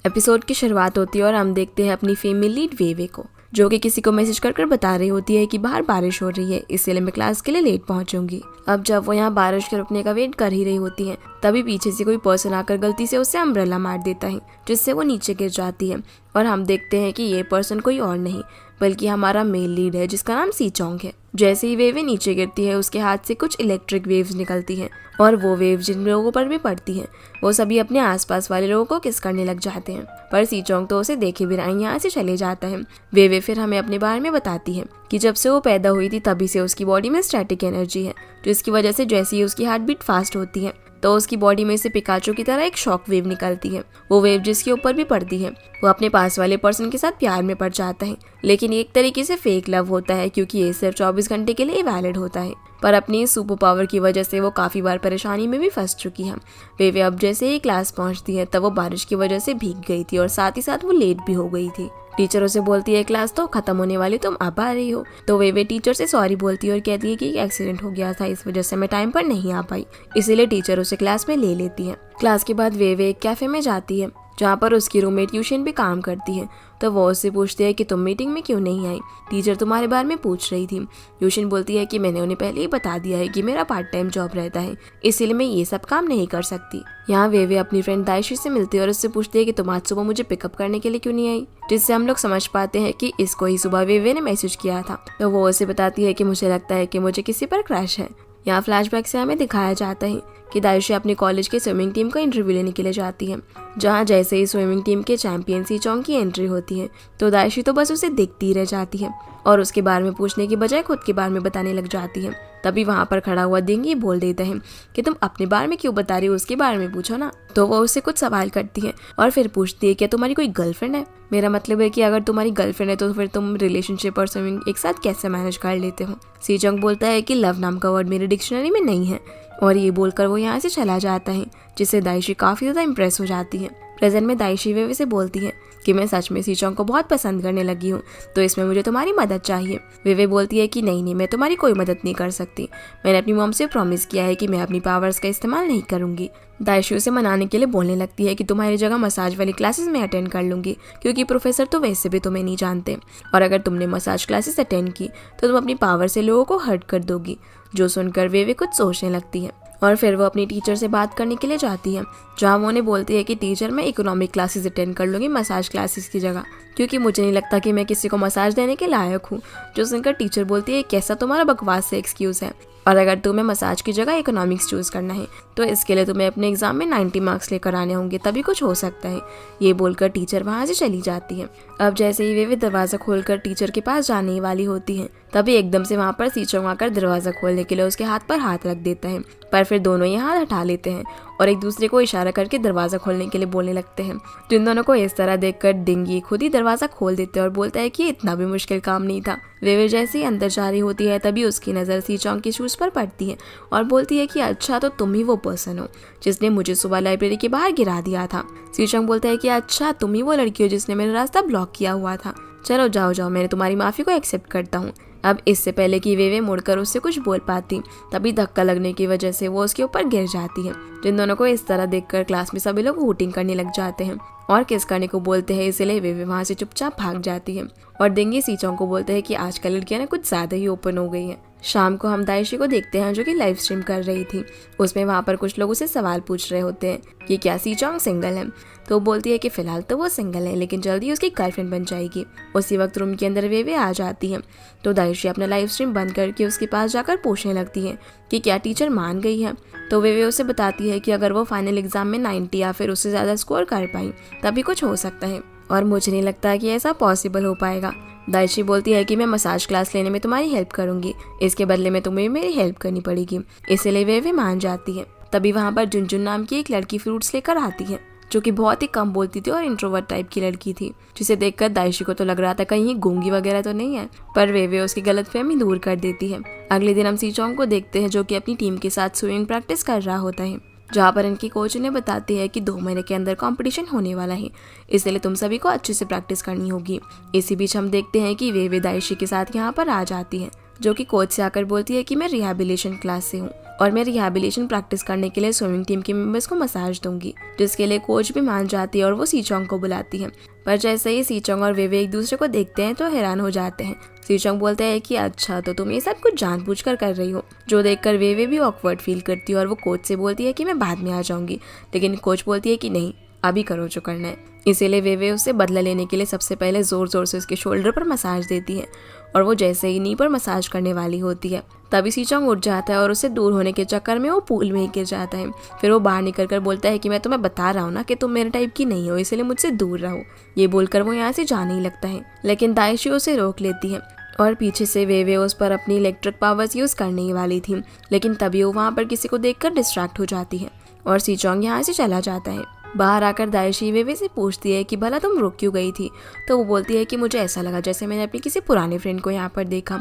Episode की शुरुआत होती है और हम देखते हैं अपनी फीमेल लीड वेवे को, जो कि किसी को मैसेज कर बता रही होती है कि बाहर बारिश हो रही है, इसलिए मैं क्लास के लिए लेट पहुंचूंगी। अब जब वो यहाँ बारिश के रुकने का वेट कर ही रही होती है, तभी पीछे से कोई पर्सन आकर गलती से उसे अम्ब्रेला मार देता है, जिससे वो नीचे गिर जाती है। और हम देखते हैं कि ये पर्सन कोई और नहीं बल्कि हमारा मेल लीड है, जिसका नाम सी चोंग है। जैसे ही वेवे नीचे गिरती है, उसके हाथ से कुछ इलेक्ट्रिक वेव्स निकलती हैं और वो वेव जिन लोगों पर भी पड़ती हैं, वो सभी अपने आसपास वाले लोगों को किस करने लग जाते हैं। पर सी चोंग तो उसे देखे बिना यहाँ से चले जाता है। वेवे फिर हमें अपने बारे में बताती है कि जब से वो पैदा हुई थी तभी से उसकी बॉडी में स्टैटिक एनर्जी है, जिसकी वजह से जैसे ही उसकी हार्ट बीट फास्ट होती है तो उसकी बॉडी में से पिकाचो की तरह एक शॉक वेव निकलती है। वो वेव जिसके ऊपर भी पड़ती है, वो अपने पास वाले पर्सन के साथ प्यार में पड़ जाता है, लेकिन एक तरीके से फेक लव होता है क्योंकि ये सिर्फ 24 घंटे के लिए वैलिड होता है। पर अपनी सुपर पावर की वजह से वो काफी बार परेशानी में भी फंस चुकी है। वेवे अब जैसे ही क्लास पहुंचती है तब वो बारिश की वजह से भीग गई थी और साथ ही साथ वो लेट भी हो गई थी। टीचर उसे बोलती है क्लास तो खत्म होने वाली, तुम अब आ रही हो। तो वेवे टीचर से सॉरी बोलती है और कहती है कि एक एक्सीडेंट हो गया था, इस वजह से मैं टाइम पर नहीं आ पाई। इसीलिए टीचर उसे क्लास में ले लेती है। क्लास के बाद वेवे एक कैफे में जाती है जहाँ पर उसकी रूममेट यूशिन भी काम करती है। तो वो उससे पूछती है कि तुम मीटिंग में क्यों नहीं आई, टीचर तुम्हारे बारे में पूछ रही थी। यूशिन बोलती है कि मैंने उन्हें पहले ही बता दिया है कि मेरा पार्ट टाइम जॉब रहता है, इसीलिए मैं ये सब काम नहीं कर सकती। यहाँ वेवे अपनी फ्रेंड दाइशी से मिलती है और उससे पूछती है कि तुम आज सुबह मुझे पिकअप करने के लिए क्यों नहीं आई, जिससे हम लोग समझ पाते हैं कि इसको ही सुबह वेवे ने मैसेज किया था। तो वो उसे बताती है कि मुझे लगता है कि मुझे किसी पर क्रश है। यहाँ फ्लैशबैक से हमें दिखाया जाता है कि दाइशी अपनी कॉलेज के स्विमिंग टीम का इंटरव्यू लेने के लिए जाती है, जहाँ जैसे ही स्विमिंग टीम के चैंपियन सी चोंग की एंट्री होती है तो दाइशी तो बस उसे देखती रह जाती है और उसके बारे में पूछने की बजाय खुद के बारे में बताने लग जाती है। तभी वहाँ पर खड़ा हुआ दिंगी बोल देता है कि तुम अपने बारे में क्यों बता रही हो, उसके बारे में पूछो ना। तो वो उससे कुछ सवाल करती है और फिर पूछती है कि तुम्हारी कोई गर्लफ्रेंड है। मेरा मतलब है कि अगर तुम्हारी गर्लफ्रेंड है तो फिर तुम रिलेशनशिप और स्विमिंग एक साथ कैसे मैनेज कर लेते हो। सी चोंग बोलता है कि लव नाम का वर्ड मेरी डिक्शनरी में नहीं है और ये बोलकर वो यहाँ से चला जाता है, जिससे दाइशी काफी ज्यादा इम्प्रेस हो जाती है। प्रेजेंट में दाइशी वेवे से बोलती है कि मैं सच में सी चोंग को बहुत पसंद करने लगी हूँ, तो इसमें मुझे तुम्हारी मदद चाहिए। वेवे बोलती है कि नहीं, मैं तुम्हारी कोई मदद नहीं कर सकती। मैंने अपनी मॉम से प्रॉमिस किया है कि मैं अपनी पावर्स का इस्तेमाल नहीं करूंगी। दाइशी उसे मनाने के लिए बोलने लगती है कि तुम्हारी जगह मसाज वाली क्लासेस में अटेंड कर लूंगी, क्योंकि प्रोफेसर तो वैसे भी तुम्हें नहीं जानते, और अगर तुमने मसाज क्लासेस अटेंड की तो तुम अपनी पावर से लोगों को हर्ट कर दोगी। जो सुनकर वेवे कुछ सोचने लगती है और फिर वो अपनी टीचर से बात करने के लिए जाती है, जहाँ वो उन्हें बोलती है कि टीचर मैं इकोनॉमिक क्लासेस अटेंड कर लूँगी मसाज क्लासेस की जगह, क्योंकि मुझे नहीं लगता कि मैं किसी को मसाज देने के लायक हूँ। जो सुनकर टीचर बोलती है कैसा तुम्हारा बकवास से एक्सक्यूज़ है, और अगर तुम्हें मसाज की जगह इकोनॉमिक्स चूज करना है तो इसके लिए तुम्हें अपने एग्जाम में 90 मार्क्स लेकर आने होंगे, तभी कुछ हो सकता है। ये बोलकर टीचर वहाँ से चली जाती है। अब जैसे ही वे दरवाजा खोलकर टीचर के पास जाने वाली होती है, तभी एकदम से वहाँ पर सी चोंग आकर दरवाजा खोलने के लिए उसके हाथ पर हाथ रख देता है, पर फिर दोनों ही हाथ हटा लेते हैं और एक दूसरे को इशारा करके दरवाजा खोलने के लिए बोलने लगते हैं। जिन दोनों को इस तरह देखकर डिंगी खुद ही दरवाजा खोल देते हैं और बोलता है कि इतना भी मुश्किल काम नहीं था। वेवे जैसे ही अंदर जा रही होती है तभी उसकी नज़र सी चोंग के शूज पर पड़ती है और बोलती है कि अच्छा तो तुम ही वो पर्सन हो जिसने मुझे सुबह लाइब्रेरी के बाहर गिरा दिया था। सी चोंग बोलता है कि अच्छा तुम ही वो लड़की हो जिसने मेरा रास्ता ब्लॉक किया हुआ था, चलो जाओ जाओ, मैंने तुम्हारी माफ़ी को एक्सेप्ट करता हूँ। अब इससे पहले कि वेवे मुड़कर उससे कुछ बोल पाती, तभी धक्का लगने की वजह से वो उसके ऊपर गिर जाती है। जिन दोनों को इस तरह देखकर क्लास में सभी लोग हूटिंग करने लग जाते हैं और किस करने को बोलते हैं, इसलिए वेवे वहाँ से चुपचाप भाग जाती है और डिंगी सी चोंग को बोलते हैं कि आजकल लड़कियां ना कुछ ज्यादा ही ओपन हो गई है। शाम को हम दाइशी को देखते हैं जो कि लाइव स्ट्रीम कर रही थी। उसमें वहाँ पर कुछ लोग उसे सवाल पूछ रहे होते हैं कि क्या सी चोंग सिंगल है, तो वो बोलती है कि फिलहाल तो वो सिंगल है लेकिन जल्दी उसकी गर्लफ्रेंड बन जाएगी। उसी वक्त रूम के अंदर वेवे आ जाती है तो दाइशी अपना लाइव स्ट्रीम बंद करके उसके पास जाकर पूछने लगती है कि क्या टीचर मान गई है। तो वेवे उसे बताती है कि अगर वो फाइनल एग्जाम में 90 या फिर उससे ज़्यादा स्कोर कर पाई तभी कुछ हो सकता है, और मुझे नहीं लगता कि ऐसा पॉसिबल हो पाएगा। दाइशी बोलती है कि मैं मसाज क्लास लेने में तुम्हारी हेल्प करूंगी, इसके बदले में तुम्हें मेरी हेल्प करनी पड़ेगी, इसलिए वेवे मान जाती है। तभी वहाँ पर जुनजुन नाम की एक लड़की फ्रूट्स लेकर आती है जो कि बहुत ही कम बोलती थी और इंट्रोवर्ट टाइप की लड़की थी, जिसे देखकर दाइशी को तो लग रहा था कहीं गूंगी वगैरह तो नहीं है, पर वेवे उसकी गलतफहमी दूर कर देती है। अगले दिन हम सी चोंग को देखते हैं जो कि अपनी टीम के साथ स्विमिंग प्रैक्टिस कर रहा होता है, जहाँ पर इनकी कोच उन्हें बताती है कि 2 महीने के अंदर कंपटीशन होने वाला है, इसलिए तुम सभी को अच्छे से प्रैक्टिस करनी होगी। इसी बीच हम देखते हैं कि वेवे दाइशी के साथ यहाँ पर आ जाती है, जो कि कोच से आकर बोलती है कि मैं रिहैबिलिटेशन क्लास से हूँ और मैं रिहैबिलिटेशन प्रैक्टिस करने के लिए स्विमिंग टीम के मेंबर्स को मसाज दूंगी, जिसके लिए कोच भी मान जाती है और वो सीचोंग को बुलाती है। पर जैसे ही सीचोंग और वेवे एक दूसरे को देखते हैं तो हैरान हो जाते हैं। सीचोंग बोलता है कि अच्छा तो तुम ये सब कुछ जानबूझकर कर रही हो, जो देखकर वेवे भी ऑकवर्ड फील करती है और वो कोच से बोलती है कि मैं बाद में आ जाऊंगी, लेकिन कोच बोलती है कि नहीं, अभी करो जो करना है। इसीलिए वेवे उससे बदला लेने के लिए सबसे पहले जोर जोर से उसके शोल्डर पर मसाज देती है और वो जैसे ही नी पर मसाज करने वाली होती है तभी सीचोंग उठ जाता है और उससे दूर होने के चक्कर में वो पूल में ही गिर जाता है। फिर वो बाहर निकल कर बोलता है कि मैं तुम्हें बता रहा हूँ ना कि तुम मेरे टाइप की नहीं हो, इसलिए मुझसे दूर रहो। ये बोलकर वो यहाँ से जाने ही लगता है, लेकिन दाइशी उसे रोक लेती है और पीछे से वेवे उस पर अपनी इलेक्ट्रिक पावर्स यूज करने ही वाली थी, लेकिन तभी वो वहाँ पर किसी को देखकर डिस्ट्रैक्ट हो जाती है और सीचोंग यहाँ से चला जाता है। बाहर आकर दाइशी वेवे से पूछती है कि भला तुम रुक क्यों गई थी, तो वो बोलती है कि मुझे ऐसा लगा जैसे मैंने अपनी किसी पुराने फ्रेंड को यहाँ पर देखा।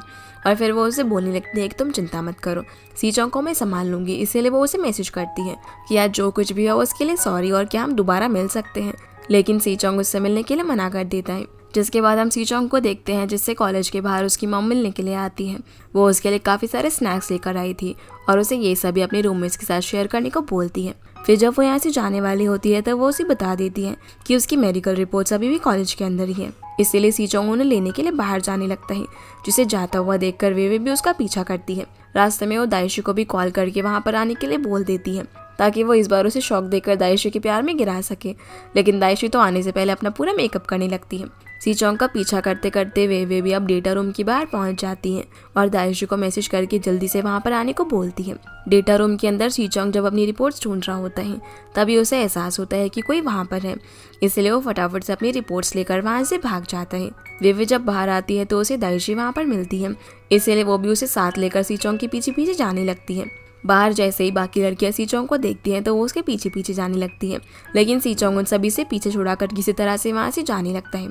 और फिर वो उसे बोलने लगती है कि तुम चिंता मत करो, सीचोंग को मैं संभाल लूंगी। इसीलिए वो उसे मैसेज करती है कि आज जो कुछ भी हो उसके लिए सॉरी और क्या हम दोबारा मिल सकते हैं, लेकिन सीचोंग उससे मिलने के लिए मना कर देता है। जिसके बाद हम सीचोंग को देखते हैं जिससे कॉलेज के बाहर उसकी मॉम मिलने के लिए आती है। वो उसके लिए काफ़ी सारे स्नैक्स लेकर आई थी और उसे ये सभी अपने रूममेट्स के साथ शेयर करने को बोलती है। फिर जब वो यहाँ से जाने वाली होती है तो वो उसे बता देती है कि उसकी मेडिकल रिपोर्ट्स अभी भी कॉलेज के अंदर ही है। इसीलिए सीचोंग उन्हें लेने के लिए बाहर जाने लगता है, जिसे जाता हुआ देखकर वेवे भी उसका पीछा करती है। रास्ते में वो दाइशी को भी कॉल करके वहाँ पर आने के लिए बोल देती है ताकि वो इस बार उसे शौक देकर दाइशी के प्यार में गिरा सके, लेकिन दाइशी तो आने से पहले अपना पूरा मेकअप करने लगती है। सीचोंग का पीछा करते करते वेवे भी अब डेटा रूम के बाहर पहुंच जाती है और दाइशी को मैसेज करके जल्दी से वहां पर आने को बोलती है। डेटा रूम के अंदर सीचोंग जब अपनी रिपोर्ट्स ढूंढ रहा होता है तभी उसे एहसास होता है कि कोई वहां पर है, इसलिए वो फटाफट से अपनी रिपोर्ट्स लेकर वहां से भाग जाता है। वेवे जब बाहर आती है तो उसे दाइशी वहां पर मिलती है, इसलिए वो भी उसे साथ लेकर सीचोंग के पीछे पीछे जाने लगती है। बाहर जैसे ही बाकी लड़कियां सीचोंग को देखती हैं तो वो उसके पीछे पीछे जाने लगती है, लेकिन सीचोंग उन सभी से पीछे छुड़ाकर किसी तरह से वहां से जाने लगता है।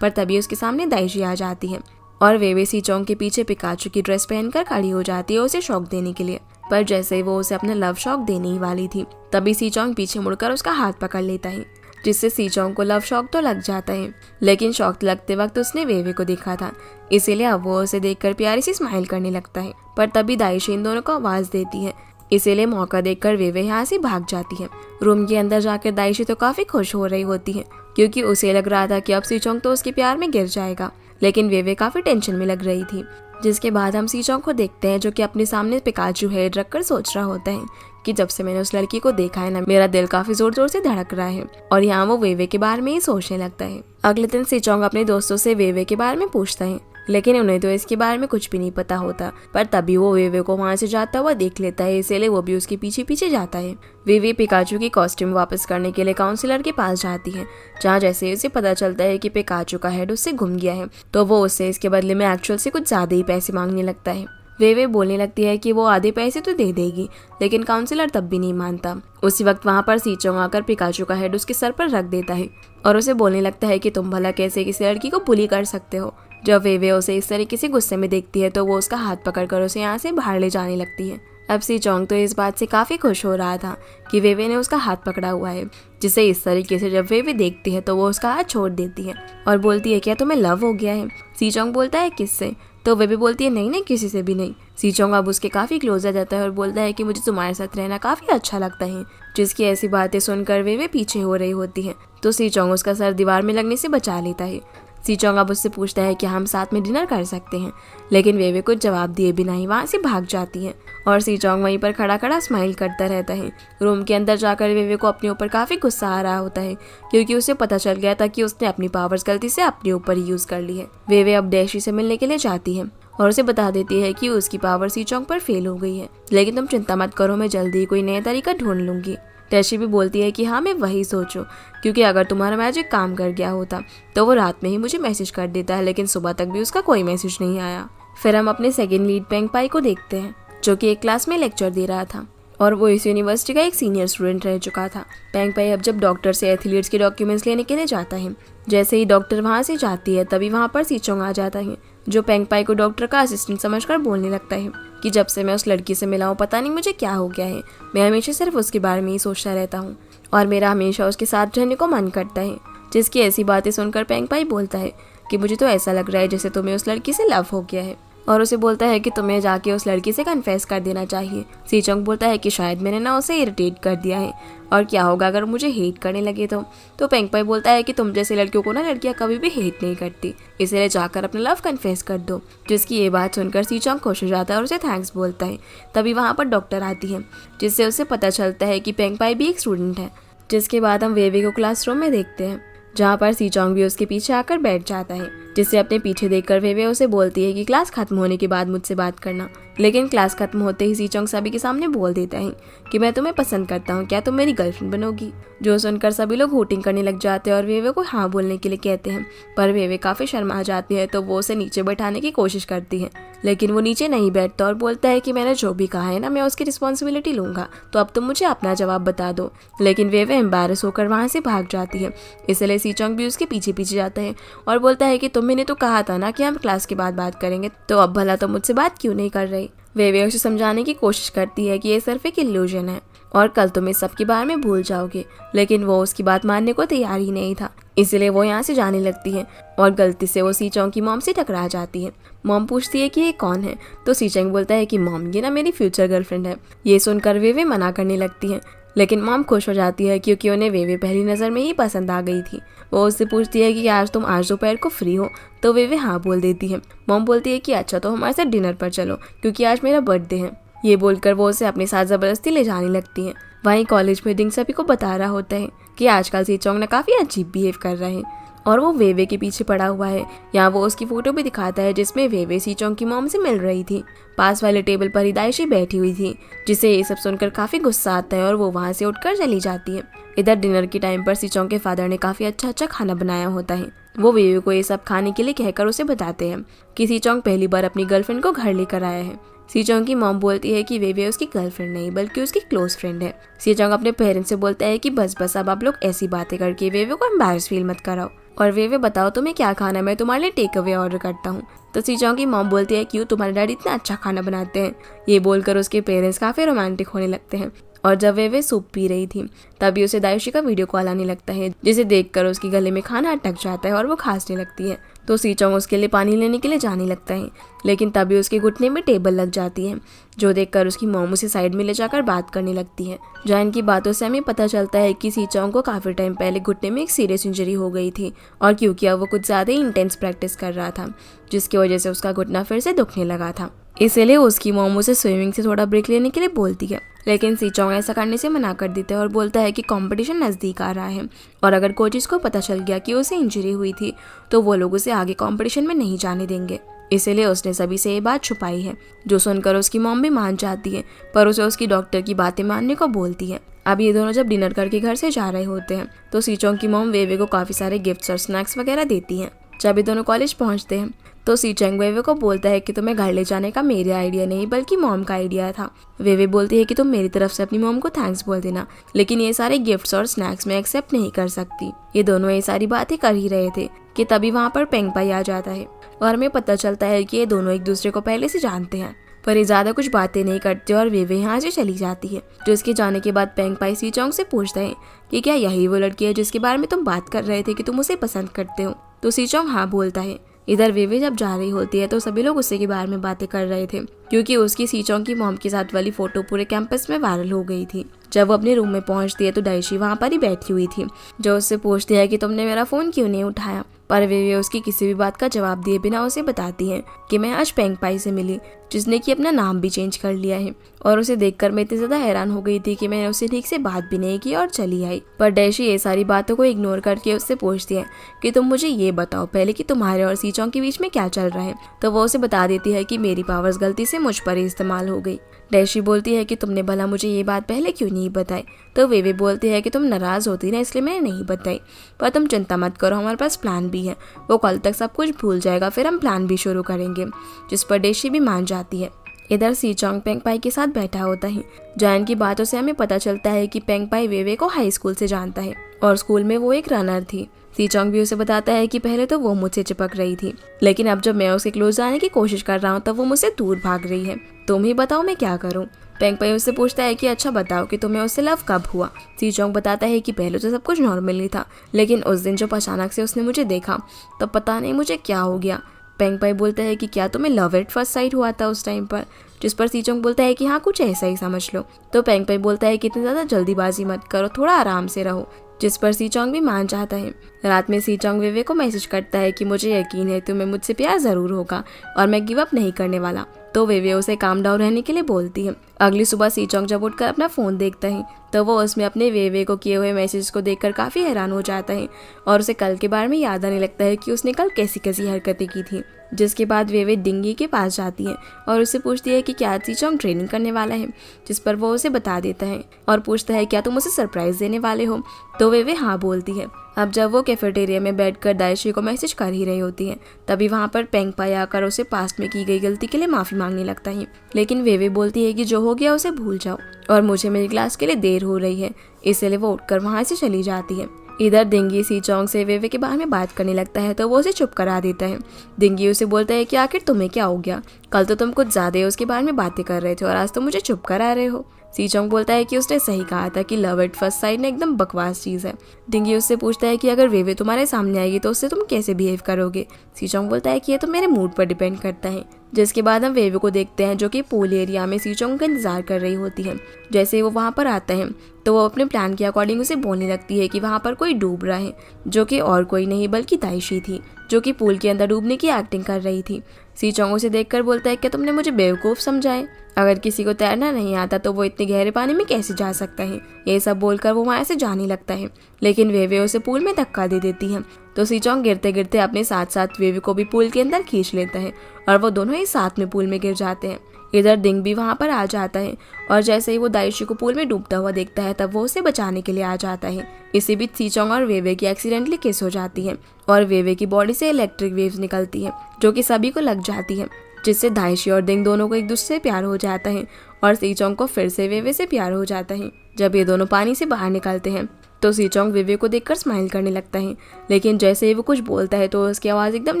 पर तभी उसके सामने दाइशी आ जाती है और वेवे सीचोंग के पीछे पिकाचू की ड्रेस पहनकर खड़ी हो जाती है उसे शॉक देने के लिए। पर जैसे ही वो उसे अपना लव शॉक देने ही वाली थी तभी सीचोंग पीछे मुड़कर उसका हाथ पकड़ लेता है, जिससे सीचोंग को लव शॉक तो लग जाता है, लेकिन शॉक लगते वक्त उसने वेवे को देखा था, इसीलिए अब वो उसे देखकर प्यारी सी स्माइल करने लगता है। पर तभी दाइशी इन दोनों को आवाज देती है, इसीलिए मौका देखकर वेवे यहाँ से भाग जाती है। रूम के अंदर जाकर दाइशी तो काफी खुश हो रही होती है क्योंकि उसे लग रहा था कि अब सीचोंग तो उसके प्यार में गिर जाएगा, लेकिन वेवे काफी टेंशन में लग रही थी। जिसके बाद हम सीचोंग को देखते हैं जो कि अपने सामने पिकाचू हेड रखकर सोच रहा होता है कि जब से मैंने उस लड़की को देखा है ना, मेरा दिल काफी जोर जोर से धड़क रहा है। और यहाँ वो वेवे के बारे में ही सोचने लगता है। अगले दिन सीचोंग अपने दोस्तों से वेवे के बारे में पूछता है, लेकिन उन्हें तो इसके बारे में कुछ भी नहीं पता होता। पर तभी वो वेवे को वहां से जाता हुआ देख लेता है, इसीलिए वो भी उसके पीछे पीछे जाता है। वेवे पिकाचू की कॉस्ट्यूम वापस करने के लिए काउंसलर के पास जाती है, जहाँ जैसे उसे पता चलता है कि पिकाचू का हेड उससे गुम गया है तो वो उससे इसके बदले में एक्चुअल से कुछ ज्यादा ही पैसे मांगने लगता है। वेवे बोलने लगती है कि वो आधे पैसे तो दे देगी, लेकिन काउंसलर तब भी नहीं मानता। उसी वक्त वहाँ पर सीचोंग आकर पिकाचू का हेड उसके सर पर रख देता है और उसे बोलने लगता है कि तुम भला कैसे किसी लड़की को बुली कर सकते हो। जब वेवे उसे इस तरीके से गुस्से में देखती है तो वो उसका हाथ पकड़कर उसे यहाँ से बाहर ले जाने लगती है। अब सीचोंग तो इस बात से काफी खुश हो रहा था कि वेवे ने उसका हाथ पकड़ा हुआ है, जिसे इस तरीके से जब वेवे देखती है तो वो उसका हाथ छोड़ देती है और बोलती है क्या तुम्हें लव हो गया है। सीचोंग बोलता है किससे, तो वेवे बोलती है नहीं नहीं किसी से भी नहीं। सीचोंग अब उसके काफी क्लोज आ जाता है और बोलता है कि मुझे तुम्हारे साथ रहना काफी अच्छा लगता है। जिसकी ऐसी बातें सुनकर वेवे पीछे हो रही होती है तो सीचोंग उसका सर दीवार में लगने से बचा लेता है। सीचोंग अब उससे पूछता है कि हम साथ में डिनर कर सकते हैं, लेकिन वेवे कुछ जवाब दिए बिना ही वहाँ से भाग जाती है और सीचोंग वहीं पर खड़ा खड़ा स्माइल करता रहता है। रूम के अंदर जाकर वेवे को अपने ऊपर काफी गुस्सा आ रहा होता है क्योंकि उसे पता चल गया था कि उसने अपनी पावर्स गलती से अपने ऊपर ही यूज कर ली है। वेवे अब डैशी से मिलने के लिए जाती है और उसे बता देती है कि उसकी पावर सीचोंग पर फेल हो गई है, लेकिन तुम चिंता मत करो, मैं जल्दी ही कोई नया तरीका ढूंढ लूंगी। डैशी भी बोलती है कि हाँ मैं वही सोचूं, क्योंकि अगर तुम्हारा मैजिक काम कर गया होता तो वो रात में ही मुझे मैसेज कर देता है, लेकिन सुबह तक भी उसका कोई मैसेज नहीं आया। फिर हम अपने सेकंड लीड पेंगपाई को देखते हैं जो कि एक क्लास में लेक्चर दे रहा था और वो इस यूनिवर्सिटी का एक सीनियर स्टूडेंट रह चुका था। पेंगपाई अब जब डॉक्टर से एथलीट्स के डॉक्यूमेंट्स लेने के लिए जाता है, जैसे ही डॉक्टर वहाँ से जाती है तभी वहाँ पर सीचोंग आ जाता है जो पेंगपाई को डॉक्टर का असिस्टेंट समझकर बोलने लगता है कि जब से मैं उस लड़की से मिला हूँ पता नहीं मुझे क्या हो गया है, मैं हमेशा सिर्फ उसके बारे में ही सोचता रहता हूँ और मेरा हमेशा उसके साथ रहने को मन करता है। जिसकी ऐसी बातें सुनकर पेंगपाई बोलता है कि मुझे तो ऐसा लग रहा है जैसे तुम्हें उस लड़की से लव हो गया है। और उसे बोलता है कि तुम्हें जाके उस लड़की से कन्फेस कर देना चाहिए। सी चोंग बोलता है कि शायद मैंने ना उसे इरिटेट कर दिया है, और क्या होगा अगर मुझे हेट करने लगे तो पेंग पाई बोलता है कि तुम जैसे लड़कियों को ना लड़कियां कभी भी हेट नहीं करती, इसलिए जाकर अपना लव कन्फेस कर दो। जिसकी ये बात सुनकर सी चोंग खुश हो जाता है और उसे थैंक्स बोलता है। तभी वहाँ पर डॉक्टर आती है, जिससे उसे पता चलता है कि पेंग पाई भी एक स्टूडेंट है। जिसके बाद हम वेवे को क्लासरूम में देखते हैं, जहाँ पर सी चोंग भी उसके पीछे आकर बैठ जाता है, जिससे अपने पीछे देखकर वेवे उसे बोलती है कि क्लास खत्म होने के बाद मुझसे बात करना। लेकिन क्लास खत्म होते ही सी चोंग सभी के सामने बोल देता है कि मैं तुम्हें पसंद करता हूँ, क्या तुम मेरी गर्लफ्रेंड बनोगी। जो सुनकर सभी लोग होटिंग करने लग जाते हैं और वेवे को हाँ बोलने के लिए कहते हैं, पर वेवे काफी शर्मा जाती है, तो वो उसे नीचे बैठाने की कोशिश करती है, लेकिन वो नीचे नहीं बैठता और बोलता है कि मैंने जो भी कहा है ना, मैं उसकी रिस्पॉन्सिबिलिटी लूंगा, तो अब तुम मुझे अपना जवाब बता दो। लेकिन वेवे एम्बैरस होकर वहाँ से भाग जाती है, इसलिए सी चोंग भी उसके पीछे पीछे जाता है और बोलता है कि मैंने तो कहा था ना कि हम क्लास के बाद बात करेंगे, तो अब भला तुम मुझसे बात क्यों नहीं कर रही। वेवे उसे समझाने की कोशिश करती है कि ये सिर्फ एक इल्यूजन है और कल तुम इस सब के बारे में भूल जाओगे, लेकिन वो उसकी बात मानने को तैयार ही नहीं था। इसलिए वो यहाँ से जाने लगती है और गलती से वो सी चोंग की मॉम से टकरा जाती है। मॉम पूछती है कि ये कौन है, तो सी चोंग बोलता है कि मॉम ये ना मेरी फ्यूचर गर्लफ्रेंड है। ये सुनकर वेवे मना करने लगती है, लेकिन मॉम खुश हो जाती है क्योंकि उन्हें वेवे पहली नज़र में ही पसंद आ गई थी। वो उससे पूछती है कि आज तुम आज दोपहर को फ्री हो, तो वेवे हाँ बोल देती है। मॉम बोलती है कि अच्छा तो हमारे साथ डिनर पर चलो, क्योंकि आज मेरा बर्थडे है। ये बोलकर वो उसे अपने साथ जबरदस्ती ले जाने लगती है। वहीं कॉलेज में डिंग सभी को बता रहा होता है कि आजकल सी चोंग ने काफ़ी अजीब बिहेव कर रहा है और वो वेवे के पीछे पड़ा हुआ है। यहाँ वो उसकी फोटो भी दिखाता है, जिसमें वेवे सी चोंग की मॉम से मिल रही थी। पास वाले टेबल पर हिदायशी बैठी हुई थी, जिसे ये सब सुनकर काफी गुस्सा आता है और वो वहाँ से उठकर चली जाती है। इधर डिनर के टाइम पर सी चोंग के फादर ने काफी अच्छा खाना बनाया होता है। वो वेवे को ये सब खाने के लिए कहकर उसे बताते हैं कि सी चोंग पहली बार अपनी गर्लफ्रेंड को घर लेकर आया है। सी चोंग की मॉम बोलती है कि वेवे उसकी गर्लफ्रेंड नहीं बल्कि उसकी क्लोज फ्रेंड है। सी चोंग अपने पेरेंट्स से बोलता है कि बस अब आप लोग ऐसी बातें करके वेवे को एम्बैरस फील मत कराओ, और वेवे बताओ तुम्हें क्या खाना है, मैं तुम्हारे लिए टेक अवे ऑर्डर करता हूँ। तो सी चोंग की मॉम बोलती है क्यों, तुम्हारे डैडी इतना अच्छा खाना बनाते हैं। ये बोलकर उसके पेरेंट्स काफी रोमांटिक होने लगते हैं। और जब वेवे सूप पी रही थी तभी उसे दायुशी का वीडियो कॉल आने लगता है, जिसे देखकर उसके गले में खाना अटक जाता है और वो खांसने लगती है। तो सी चोंग उसके लिए पानी लेने के लिए जाने लगता है, लेकिन तभी उसके घुटने में टेबल लग जाती है, जो देखकर उसकी मॉम उसे साइड में ले जाकर बात करने लगती है। जहाँ इनकी बातों से हमें पता चलता है कि सी चोंग को काफी टाइम पहले घुटने में एक सीरियस इंजरी हो गई थी, और क्योंकि अब वो कुछ ज्यादा ही इंटेंस प्रैक्टिस कर रहा था, जिसकी वजह से उसका घुटना फिर से दुखने लगा था। इसलिए उसकी मॉम उसे स्विमिंग से थोड़ा ब्रेक लेने के लिए बोलती है, लेकिन सी चोंग ऐसा करने से मना कर देता है और बोलता है कि कंपटीशन नज़दीक आ रहा है, और अगर कोचेस को पता चल गया कि उसे इंजरी हुई थी तो वो लोग उसे आगे कंपटीशन में नहीं जाने देंगे। इसलिए उसने सभी से ये बात छुपाई है। जो सुनकर उसकी मॉम भी मान जाती है, पर उसे उसकी डॉक्टर की बातें मानने को बोलती है। अब ये दोनों जब डिनर करके घर से जा रहे होते हैं तो सी चोंग की मॉम वेवे को काफ़ी सारे गिफ्ट्स और स्नैक्स वगैरह देती हैं। जब ये दोनों कॉलेज पहुँचते हैं तो सी चोंग वेवे को बोलता है कि तुम्हें घर ले जाने का मेरे आइडिया नहीं बल्कि मॉम का आइडिया था। वेवे बोलती है कि तुम मेरी तरफ से अपनी मॉम को थैंक्स बोल देना, लेकिन ये सारे गिफ्ट्स और स्नैक्स मैं एक्सेप्ट नहीं कर सकती। ये दोनों ये सारी बातें कर ही रहे थे कि तभी वहाँ पर पेंग पाई आ जाता है और हमें पता चलता है कि ये दोनों एक दूसरे को पहले से जानते हैं, पर ये ज्यादा कुछ बातें नहीं करते और वेवे यहाँ से चली जाती है। जो इसके जाने के बाद पेंग पाई सी चोंग से पूछता है कि क्या यही वो लड़की है जिसके बारे में तुम बात कर रहे थे कि तुम उसे पसंद करते हो, तो सी चोंग हाँ बोलता है। इधर वेवे जब जा रही होती है तो सभी लोग उसी के बारे में बातें कर रहे थे, क्योंकि उसकी सी चोंग की मॉम के साथ वाली फोटो पूरे कैंपस में वायरल हो गई थी। जब वो अपने रूम में पहुंचती है तो दायुशी वहाँ पर ही बैठी हुई थी, जो उससे पूछती है कि तुमने मेरा फोन क्यों नहीं उठाया, पर वेवे उसकी किसी भी बात का जवाब दिए बिना उसे बताती है कि मैं आज पेंग पाई से मिली, जिसने कि अपना नाम भी चेंज कर लिया है, और उसे देखकर मैं इतनी ज्यादा हैरान हो गई थी कि मैंने उससे ठीक से बात भी नहीं की और चली आई। पर दायुशी ये सारी बातों को इग्नोर करके उससे पूछती है कि तुम मुझे ये बताओ पहले कि तुम्हारे और सी चोंग के बीच में क्या चल रहा है, तो वो उसे बता देती है कि मेरी पावर्स गलती से मुझ पर ही इस्तेमाल हो गई। दायुशी बोलती है कि तुमने भला मुझे ये बात पहले क्यों नहीं बताई, तो वेवे बोलती है कि तुम नाराज होती ना इसलिए मैंने नहीं बताई, पर तुम चिंता मत करो, हमारे पास प्लान भी है, वो कल तक सब कुछ भूल जाएगा, फिर हम प्लान भी शुरू करेंगे, जिस पर दायुशी भी मान जाती है। इधर सी चोंग पेंग पाई के साथ बैठा होता है। जैन की बातों से हमें पता चलता है कि पेंग पाई वेवे को हाई स्कूल से जानता है और स्कूल में वो एक रनर थी। सी चोंग भी उसे बताता है कि पहले तो वो मुझसे चिपक रही थी, लेकिन अब जब मैं उसके क्लोज जाने की कोशिश कर रहा हूँ तब वो मुझसे दूर भाग रही है, तुम ही बताओ मैं क्या करूँ। पेंग पाई उससे पूछता है कि अच्छा बताओ कि तुम्हें उससे लव कब हुआ। सी चोंग बताता है कि पहले तो सब कुछ नॉर्मल ही था, लेकिन उस दिन जब अचानक से उसने मुझे देखा तब पता नहीं मुझे क्या हो गया, पेंग पाई बोलता है कि क्या तुम्हें लव एट फर्स्ट साइट हुआ था उस टाइम पर, जिस पर सीचोंग बोलता है कि हाँ कुछ ऐसा ही समझ लो। तो पेंग पाई बोलता है कि इतनी ज़्यादा जल्दीबाजी मत करो, थोड़ा आराम से रहो, जिस पर सीचोंग भी मान जाता है। रात में सीचोंग वेवे को मैसेज करता है कि मुझे यकीन है तुम्हें मुझसे प्यार ज़रूर होगा और मैं गिव अप नहीं करने वाला। तो वेवे उसे काम डाउन रहने के लिए बोलती है। अगली सुबह सीचोंग जब उठकर अपना फ़ोन देखता है तो वो उसमें अपने वेवे को किए हुए मैसेज को देखकर काफ़ी हैरान हो जाता है और उसे कल के बारे में याद आने लगता है कि उसने कल कैसी कैसी हरकतें की थी। जिसके बाद वेवे डिंगी के पास जाती है और उससे पूछती है कि क्या सीचोंग ट्रेनिंग करने वाला है, जिस पर वो उसे बता देता है और पूछता है क्या तुम उसे सरप्राइज देने वाले हो। तो वेवे हाँ बोलती है। अब जब वो कैफेटेरिया में बैठकर दाइशी को मैसेज कर ही रही होती है तभी वहाँ पर पेंग पाई आकर उसे पास्ट में की गई गलती के लिए माफ़ी मांगने लगता है। लेकिन वेवे बोलती है कि जो हो गया उसे भूल जाओ और मुझे मेरी क्लास के लिए देर हो रही है, इसलिए वो उठकर वहाँ से चली जाती है। इधर दिंगी सीचोंग से वेवे के बारे में बात करने लगता है तो वो उसे चुप करा देता है। दिंगी उसे बोलता है कि आखिर तुम्हें क्या हो गया, कल तो तुम कुछ ज़्यादा ही उसके बारे में बातें कर रहे थे और आज तो मुझे चुप करा रहे हो। सीचोंग बोलता है कि उसने सही कहा था कि लव एट फर्स्ट साइट ने एकदम बकवास चीज़ है। दिंगी उससे पूछता है कि अगर वेवे तुम्हारे सामने आएगी तो उससे तुम कैसे बिहेव करोगे। सीचोंग बोलता है कि ये तो मेरे मूड पर डिपेंड करता है। जिसके बाद हम वेवे को देखते हैं जो कि पूल एरिया में सीचोंग का इंतजार कर रही होती है। जैसे ही वो वहाँ पर आता है तो वो अपने प्लान के अकॉर्डिंग उसे बोलने लगती है कि वहाँ पर कोई डूब रहा है, जो कि और कोई नहीं बल्कि दाइशी थी जो कि पूल के अंदर डूबने की एक्टिंग कर रही थी। सीचोंग उसे देखकर बोलता है कि तुमने मुझे बेवकूफ़ समझा है, अगर किसी को तैरना नहीं आता तो वो इतने गहरे पानी में कैसे जा सकता है। ये सब बोलकर वो वहाँ से जाने लगता है लेकिन वेवे उसे पूल में धक्का दे देती है। तो सीचोंग गिरते गिरते अपने साथ साथ वेवे को भी पूल के अंदर खींच लेता है और वो दोनों ही साथ में पूल में गिर जाते हैं। इधर दिंग भी वहाँ पर आ जाता है और जैसे ही वो दाइशी को पूल में डूबता हुआ देखता है तब वो उसे बचाने के लिए आ जाता है। इसी बीच सीचोंग और वेवे की एक्सीडेंटली किस हो जाती है और वेवे की बॉडी से इलेक्ट्रिक वेव्स निकलती है जो कि सभी को लग जाती है, जिससे दाइशी और दिंग दोनों को एक दूसरे से प्यार हो जाता है और सीचोंग को फिर से वेवे से प्यार हो जाता है। जब ये दोनों पानी से बाहर निकलते हैं तो सीचोंग वेवे को देखकर स्माइल करने लगता है, लेकिन जैसे ही वो कुछ बोलता है तो उसकी आवाज़ एकदम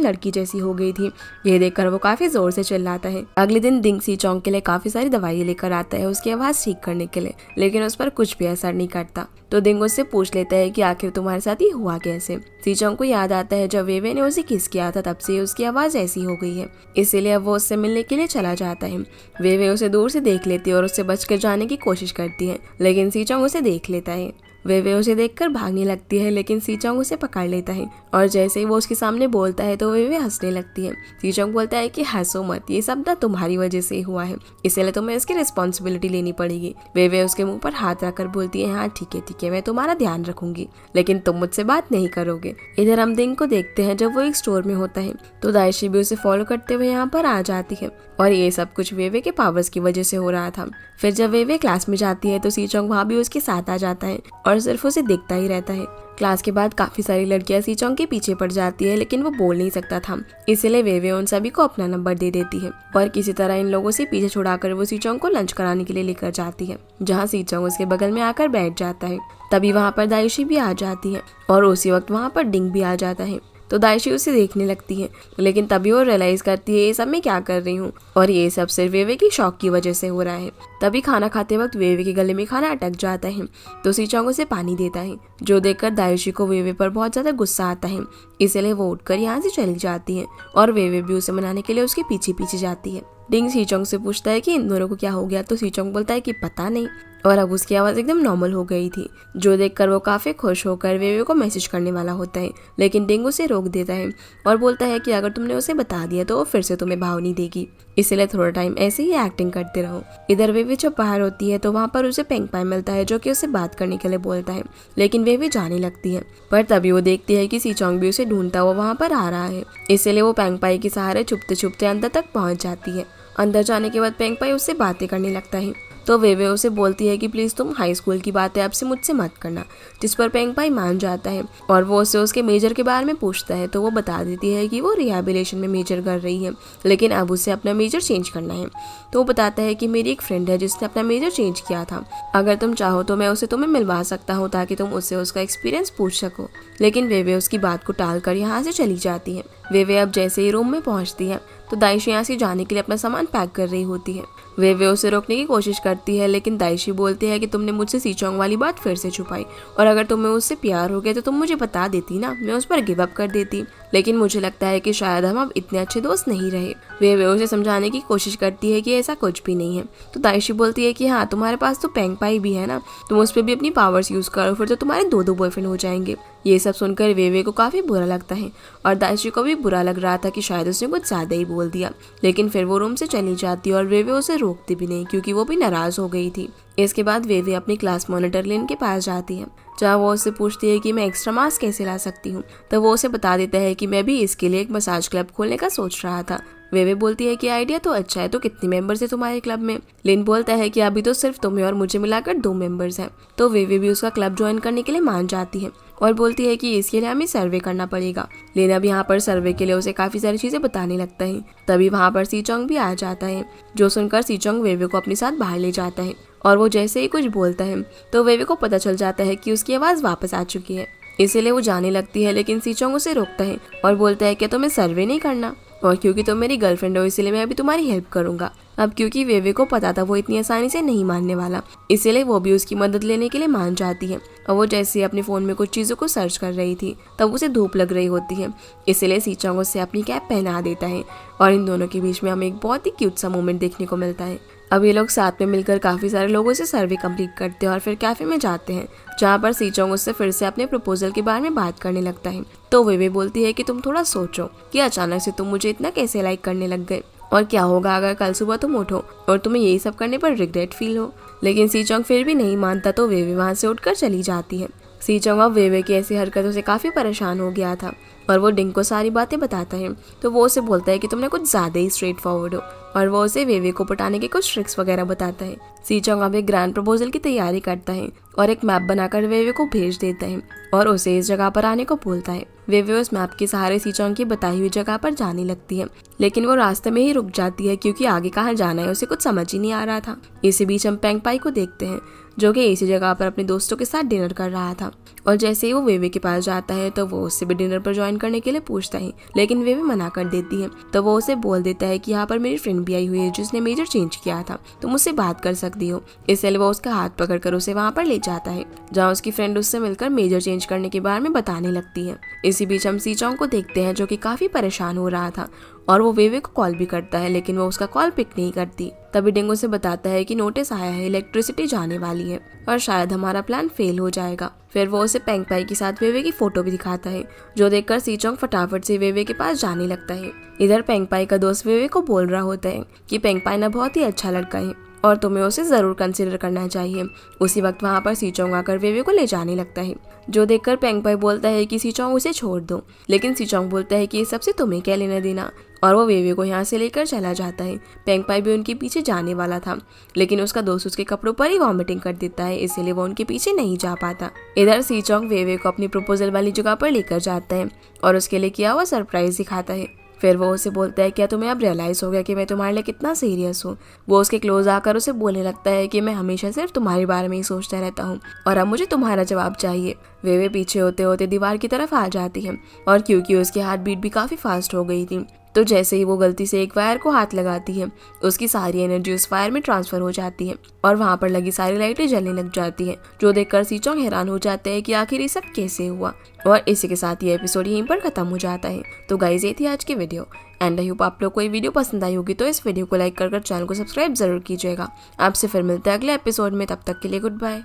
लड़की जैसी हो गई थी। ये देखकर वो काफ़ी ज़ोर से चिल्लाता है। अगले दिन दिंग सीचोंग के लिए काफ़ी सारी दवाइयाँ लेकर आता है उसकी आवाज़ ठीक करने के लिए, लेकिन उस पर कुछ भी असर नहीं करता। तो दिंग उससे पूछ लेता है कि आखिर तुम्हारे साथ ये हुआ कैसे। सीचोंग को याद आता है जब वेवे ने उसे किस किया था तब से उसकी आवाज़ ऐसी हो गई है, इसीलिए अब वो उससे मिलने के लिए चला जाता है। वेवे उसे दूर से देख लेती है और उससे बचकर जाने की कोशिश करती है, लेकिन सीचोंग उसे देख लेता है। वेवे उसे देखकर भागने लगती है लेकिन सीचोंग उसे पकड़ लेता है और जैसे ही वो उसके सामने बोलता है तो वेवे हंसने लगती है। सीचोंग बोलता है कि हंसो मत, ये सब ना तुम्हारी वजह से ही हुआ है, इसलिए तुम्हें इसकी रिस्पॉन्सिबिलिटी लेनी पड़ेगी। वेवे उसके मुंह पर हाथ रखकर बोलती है हाँ ठीक है मैं तुम्हारा ध्यान रखूंगी, लेकिन तुम मुझसे बात नहीं करोगे। इधर हम दिंग को देखते हैं जब वो एक स्टोर में होता है तो दाइशी भी उसे फॉलो करते हुए यहाँ पर आ जाती है और ये सब कुछ वेवे के पावर्स की वजह से हो रहा था। फिर जब वेवे क्लास में जाती है तो सीचोंग वहाँ भी उसके साथ आ जाता है और सिर्फ उसे देखता ही रहता है। क्लास के बाद काफी सारी लड़कियां सीचोंग के पीछे पड़ जाती है लेकिन वो बोल नहीं सकता था, इसलिए वेवे उन सभी को अपना नंबर दे देती है और किसी तरह इन लोगों से पीछे छुड़ाकर वो सीचोंग को लंच कराने के लिए लेकर जाती है, जहाँ सीचोंग उसके बगल में आकर बैठ जाता है। तभी वहाँ पर दाइशी भी आ जाती है और उसी वक्त वहाँ पर डिंग भी आ जाता है। तो दाइशी उसे देखने लगती है लेकिन तभी वो रियलाइज करती है ये सब मैं क्या कर रही हूँ और ये सब सिर्फ वेवे की शौक की वजह से हो रहा है। तभी खाना खाते वक्त वेवे के गले में खाना अटक जाता है तो सीचोंग उसे पानी देता है, जो देखकर दाइशी को वेवे पर बहुत ज्यादा गुस्सा आता है, इसलिए वो उठकर यहाँ से चली जाती है और वेवे भी उसे मनाने के लिए उसके पीछे पीछे जाती है। डिंग सीचोंग से पूछता है कि इन दोनों को क्या हो गया तो सीचोंग बोलता है कि पता नहीं, और अब उसकी आवाज़ एकदम नॉर्मल हो गई थी, जो देखकर वो काफ़ी खुश होकर वेवे को मैसेज करने वाला होता है, लेकिन डिंग उसे रोक देता है और बोलता है कि अगर तुमने उसे बता दिया तो वो फिर से तुम्हें भाव नहीं देगी, इसलिए थोड़ा टाइम ऐसे ही एक्टिंग करते रहो। इधर वेवे जब बाहर होती है तो वहाँ पर उसे पेंग पाई मिलता है जो कि उसे बात करने के लिए बोलता है, लेकिन वेवे जाने लगती है। पर तभी वो देखती है कि सीचोंग भी उसे ढूंढता हुआ वहाँ पर आ रहा है, इसलिए वो पेंग पाई के सहारे छुपते छुपते अंदर तक पहुँच जाती है। अंदर जाने के बाद पेंग पाई उससे बातें करने लगता है तो वेवे उसे बोलती है कि प्लीज़ तुम हाई स्कूल की बातें अब से मुझसे मत करना, जिस पर पेंग पाई मान जाता है और वो उससे उसके मेजर के बारे में पूछता है तो वो बता देती है कि वो रिहैबिलिटेशन में मेजर कर रही है, लेकिन अब उसे अपना मेजर चेंज करना है। तो वो बताता है कि मेरी एक फ्रेंड है जिसने अपना मेजर चेंज किया था, अगर तुम चाहो तो मैं उसे तुम्हें मिलवा सकता हूँ ताकि तुम उससे उसका एक्सपीरियंस पूछ सको, लेकिन वेवे उसकी बात को टाल कर यहाँ से चली जाती है। वे अब जैसे ही रूम में पहुंचती है तो दाइशी यहाँ से जाने के लिए अपना सामान पैक कर रही होती है। वे उसे रोकने की कोशिश करती है, लेकिन दाइशी बोलती है कि तुमने मुझसे सीचोंग वाली बात फिर से छुपाई, और अगर तुम्हें उससे प्यार हो गया तो तुम मुझे बता देती ना, मैं उस पर गिव अप कर देती। लेकिन मुझे लगता है कि शायद हम अब इतने अच्छे दोस्त नहीं रहे। वे उसे समझाने की कोशिश करती है कि ऐसा कुछ भी नहीं है। तो दाइशी बोलती है कि हाँ, तुम्हारे पास तो पेंगपाई भी है ना, तुम उस पर भी अपनी पावर्स यूज करो, फिर तो तुम्हारे दो बॉयफ्रेंड हो जाएंगे। ये सब सुनकर वे को काफी बुरा लगता है, और दाइशी को भी बुरा लग रहा था कि शायद उसने कुछ ज्यादा ही बोल दिया। लेकिन फिर वो रूम से चली जाती है और वे उसे रोकती भी नहीं, क्योंकि वो भी नाराज हो गई थी। इसके बाद वे अपनी क्लास मॉनिटर लिन के पास जाती है, जहाँ वो उससे पूछती है कि मैं एक्स्ट्रा मास्क कैसे ला सकती हूँ। तो वो उसे बता देता है कि मैं भी इसके लिए एक मसाज क्लब खोलने का सोच रहा था। वे बोलती है कि आइडिया तो अच्छा है, तो कितने मेंबर्स है तुम्हारे क्लब में? लिन बोलता है कि अभी तो सिर्फ तुम्हें और मुझे मिलाकर 2 मेंबर्स हैं। तो वे भी उसका क्लब ज्वाइन करने के लिए मान जाती है और बोलती है कि इसके लिए हमें सर्वे करना पड़ेगा। लिन अब यहाँ पर सर्वे के लिए उसे काफी सारी चीजें बताने लगता है। तभी वहाँ पर सीचोंग भी आ जाता है, जो सुनकर सीचोंग वे को अपने साथ बाहर ले जाता है, और वो जैसे ही कुछ बोलता है तो वे को पता चल जाता है कि उसकी आवाज वापस आ चुकी है। इसीलिए वो जाने लगती है, लेकिन सीचोंग उसे रोकता है और बोलता है कि तुम्हें सर्वे नहीं करना, और क्योंकि तुम मेरी गर्लफ्रेंड हो इसलिए मैं अभी तुम्हारी हेल्प करूंगा। अब क्योंकि वे को पता था वो इतनी आसानी से नहीं मानने वाला, इसीलिए वो भी उसकी मदद लेने के लिए मान जाती है। और वो जैसे ही अपने फोन में कुछ चीजों को सर्च कर रही थी तब उसे धूप लग रही होती है, इसीलिए सीचोंग उससे अपनी कैप पहना देता है, और इन दोनों के बीच में हमें एक बहुत ही क्यूट सा मोमेंट देखने को मिलता है। अब ये लोग साथ में मिलकर काफी सारे लोगों से सर्वे कंप्लीट करते हैं और फिर कैफे में जाते हैं, जहाँ पर सीचोंग उससे फिर से अपने प्रपोजल के बारे में बात करने लगता है। तो वे बोलती है कि तुम थोड़ा सोचो कि अचानक से तुम मुझे इतना कैसे लाइक करने लग गए, और क्या होगा अगर कल सुबह तुम उठो और तुम्हें यही सब करने पर रिग्रेट फील हो। लेकिन सीचोंग फिर भी नहीं मानता, तो वे वहाँ से उठकर चली जाती है। सीचोंग अब वे की ऐसी हरकतों से काफी परेशान हो गया था, और वो डिंग को सारी बातें बताता है। तो वो उसे बोलता है कि तुमने कुछ ज्यादा ही स्ट्रेट फॉरवर्ड हो, और वो उसे वे को पटाने के कुछ ट्रिक्स वगैरह बताता है। सीचोंग अब एक ग्रैंड प्रपोजल की तैयारी करता है और एक मैप बनाकर वे को भेज देता है और उसे इस जगह पर आने को बोलता है। वे उस मैप के सहारे सीचोंग की बताई हुई जगह पर जाने लगती है, लेकिन वो रास्ते में ही रुक जाती है, क्योंकि आगे कहाँ जाना है उसे कुछ समझ ही नहीं आ रहा था। इसी बीच हम पेंगपाई को देखते हैं, जो कि इसी जगह पर अपने दोस्तों के साथ डिनर कर रहा था, और जैसे ही वो वे के पास जाता है तो वो उससे भी डिनर पर ज्वाइन करने के लिए पूछता है, लेकिन वे मना कर देती है। तो वो उसे बोल देता है कि यहाँ पर मेरी फ्रेंड भी आई हुई है जिसने मेजर चेंज किया था, तुम मुझसे बात कर सकती हो। इसलिए वो उसका हाथ पकड़कर उसे वहाँ पर ले जाता है, जहाँ उसकी फ्रेंड उससे मिलकर मेजर चेंज करने के बारे में बताने लगती है। इसी बीच हम सीचोंग को देखते हैं, जो कि काफी परेशान हो रहा था, और वो वे को कॉल भी करता है, लेकिन वो उसका कॉल पिक नहीं करती। तभी डिंग उसे बताता है कि नोटिस आया है, इलेक्ट्रिसिटी जाने वाली है और शायद हमारा प्लान फेल हो जाएगा। फिर वो उसे पेंगपाई के साथ वे की फोटो भी दिखाता है, जो देखकर सीचोंग फटाफट से वे के पास जाने लगता है। इधर पेंगपाई का दोस्त वे को बोल रहा होता है कि पेंगपाई ना बहुत ही अच्छा लड़का है और तुम्हें उसे जरूर कंसिडर करना चाहिए। उसी वक्त वहाँ पर सीचोंग आकर वे को ले जाने लगता है, जो देखकर पेंगपाई बोलता है कि सीचोंग उसे छोड़ दो, लेकिन सीचोंग बोलता है कि इस सबसे तुम्हें क्या लेना देना, और वो वे को यहाँ से लेकर चला जाता है। पेंगपाई भी उनके पीछे जाने वाला था, लेकिन उसका दोस्त उसके कपड़ों पर ही वॉमिटिंग कर देता है, इसलिए वो उनके पीछे नहीं जा पाता। इधर सीचोंग वे को अपनी प्रपोजल वाली जगह पर लेकर जाता है और उसके लिए किया हुआ सरप्राइज दिखाता है। फिर वो उसे बोलता है, क्या तुम्हें अब रियलाइज हो गया कि मैं तुम्हारे लिए कितना सीरियस हूँ? वो उसके क्लोज आकर उसे बोलने लगता है कि मैं हमेशा सिर्फ तुम्हारे बारे में ही सोचता रहता हूँ और अब मुझे तुम्हारा जवाब चाहिए। वे पीछे होते होते दीवार की तरफ आ जाती है, और क्योंकि उसकी हार्ट बीट भी काफी फास्ट हो गई थी, तो जैसे ही वो गलती से एक वायर को हाथ लगाती है, उसकी सारी एनर्जी उस वायर में ट्रांसफर हो जाती है और वहाँ पर लगी सारी लाइटें जलने लग जाती है, जो देखकर सीचोंग हैरान हो जाते हैं कि आखिर ये सब कैसे हुआ। और इसी के साथ ये एपिसोड यहीं पर खत्म हो जाता है। तो गाइस, ये थी आज की वीडियो, एंड आई होप आप लोग को ये वीडियो पसंद आई होगी। तो इस वीडियो को लाइक कर चैनल को सब्सक्राइब जरूर कीजिएगा। आपसे फिर मिलते हैं अगले एपिसोड में, तब तक के लिए गुड बाय।